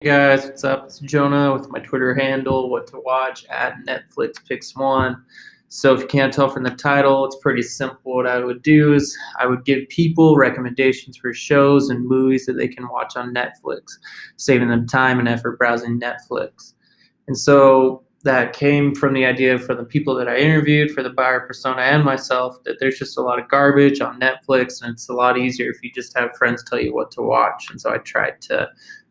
Hey guys, what's up? It's Jonah with my Twitter handle, what to watch at Netflix Picks One. So if you can't tell from the title, it's pretty simple. What I would do is I would give people recommendations for shows and movies that they can watch on Netflix, saving them time and effort browsing Netflix. And so that came from the idea for the people that I interviewed, for the buyer persona and myself, that there's just a lot of garbage on Netflix, and it's a lot easier if you just have friends tell you what to watch. And so I tried to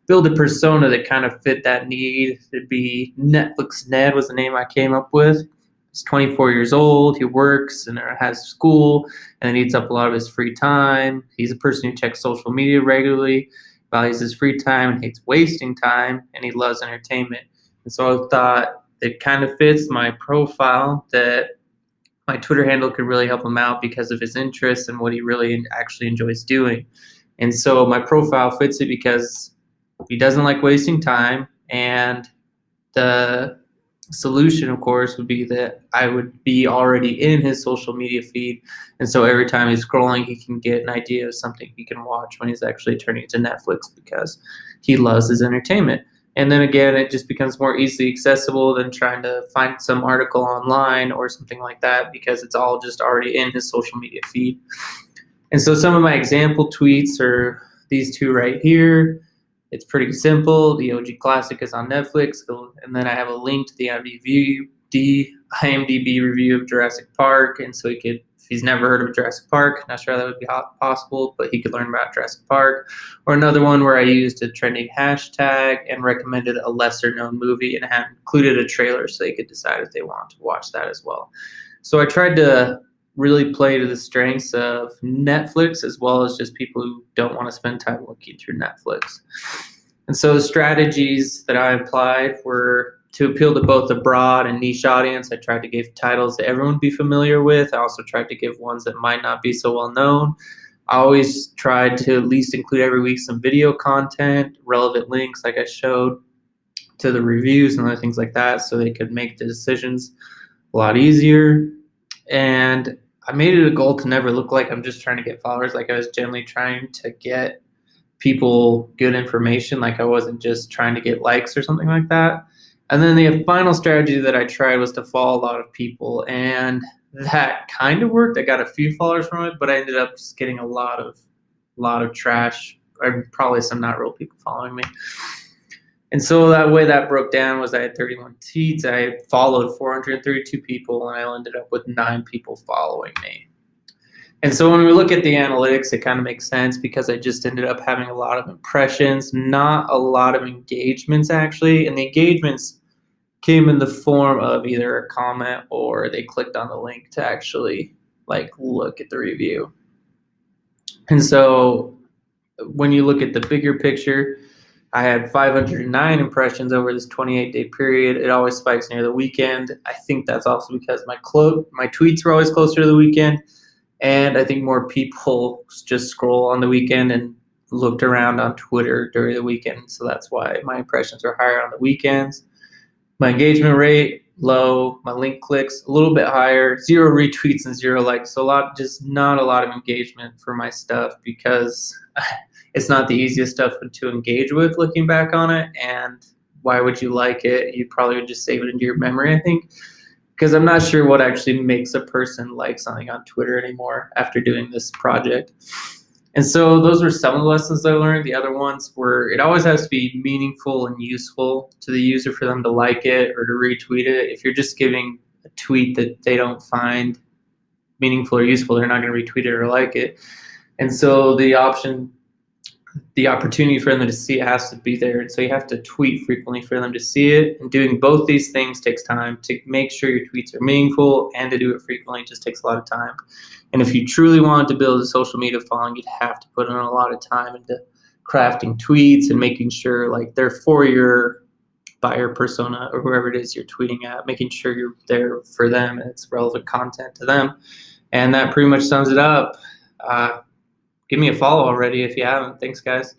build a persona that kind of fit that need. It'd be Netflix Ned was the name I came up with. He's 24 years old. He works and has school and eats up a lot of his free time. He's a person who checks social media regularly, values his free time and hates wasting time, and he loves entertainment. And so I thought it kind of fits my profile that my Twitter handle could really help him out because of his interests and what he really actually enjoys doing. And so my profile fits it because he doesn't like wasting time, and the solution, of course, would be that I would be already in his social media feed, and so every time he's scrolling, he can get an idea of something he can watch when he's actually turning to Netflix because he loves his entertainment. And then again, it just becomes more easily accessible than trying to find some article online or something like that because it's all just already in his social media feed. And so some of my example tweets are these two right here. It's pretty simple. The OG Classic is on Netflix, and then I have a link to the IMDb review of Jurassic Park, and so he could, if he's never heard of Jurassic Park, not sure how that would be possible, but he could learn about Jurassic Park. Or another one where I used a trending hashtag and recommended a lesser-known movie and had included a trailer so they could decide if they want to watch that as well. So I tried to really play to the strengths of Netflix as well as just people who don't want to spend time looking through Netflix. And so the strategies that I applied were to appeal to both a broad and niche audience. I tried to give titles that everyone would be familiar with. I also tried to give ones that might not be so well known. I always tried to at least include every week some video content, relevant links like I showed to the reviews and other things like that so they could make the decisions a lot easier. And I made it a goal to never look like I'm just trying to get followers. Like I was generally trying to get people good information. Like I wasn't just trying to get likes or something like that. And then the final strategy that I tried was to follow a lot of people, and that kind of worked. I got a few followers from it, but I ended up just getting a lot of trash, or probably some not real people following me. And so that way that broke down was I had 31 tweets. I followed 432 people, and I ended up with 9 people following me. And so when we look at the analytics, it kind of makes sense because I just ended up having a lot of impressions, not a lot of engagements actually. And the engagements came in the form of either a comment or they clicked on the link to actually like look at the review. And so when you look at the bigger picture, I had 509 impressions over this 28-day period. It always spikes near the weekend. I think that's also because my tweets were always closer to the weekend. And I think more people just scroll on the weekend and looked around on Twitter during the weekend. So that's why my impressions are higher on the weekends. My engagement rate, low. My link clicks, a little bit higher. 0 retweets and 0 likes. So just not a lot of engagement for my stuff because it's not the easiest stuff to engage with looking back on it. And why would you like it? You probably would just save it into your memory, I think. Because I'm not sure what actually makes a person like something on Twitter anymore after doing this project. And so those were some of the lessons I learned. The other ones were it always has to be meaningful and useful to the user for them to like it or to retweet it. If you're just giving a tweet that they don't find meaningful or useful, they're not going to retweet it or like it. And so the opportunity for them to see it has to be there. And so you have to tweet frequently for them to see it. And doing both these things takes time. To make sure your tweets are meaningful and to do it frequently just takes a lot of time. And if you truly want to build a social media following, you'd have to put in a lot of time into crafting tweets and making sure like they're for your buyer persona or whoever it is you're tweeting at, making sure you're there for them and it's relevant content to them. And that pretty much sums it up. Give me a follow already if you haven't. Thanks, guys.